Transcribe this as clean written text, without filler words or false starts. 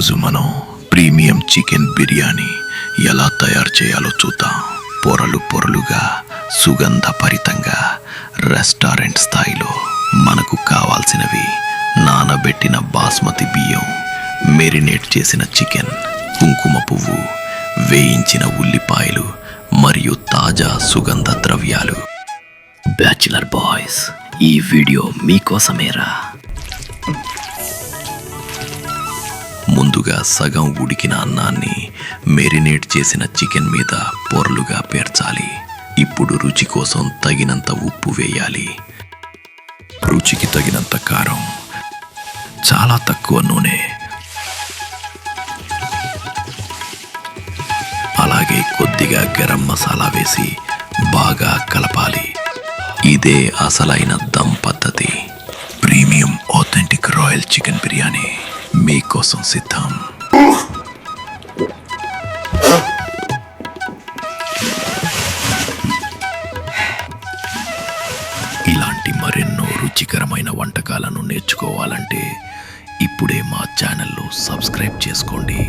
ఈరోజు మనం premium chicken biryani ఎలా తయారు చేయాలో చూద్దాం. పొరలు పొరలుగా సుగంధభరితంగా రెస్టారెంట్ స్థాయిలో. మనకు కావాల్సినవి నానబెట్టిన బాస్మతి బియ్యం, మెరినేట్ చేసిన చికెన్, కుంకుమ పువ్వు, వేయించిన ఉల్లిపాయలు మరియు తాజా సుగంధ ద్రవ్యాలు. బ్యాచులర్ బాయ్స్, ఈ వీడియో మీకోసమేరా. ముందుగా సగం ఉడికిన అన్నాన్ని మెరినేట్ చేసిన చికెన్ మీద పొరలుగా పేర్చాలి. ఇప్పుడు రుచి కోసం తగినంత ఉప్పు వేయాలి. రుచికి తగినంత కారం, చాలా తక్కువ నూనె, అలాగే కొద్దిగా గరం మసాలా వేసి బాగా కలపాలి. ఇదే అసలైన దమ్ పద్ధతి. Premium authentic royal chicken biryani మీకోసం సిద్ధం. ఇలాంటి మరెన్నో రుచికరమైన వంటకాలను నేర్చుకోవాలంటే ఇప్పుడే మా ఛానల్ను సబ్స్క్రైబ్ చేసుకోండి.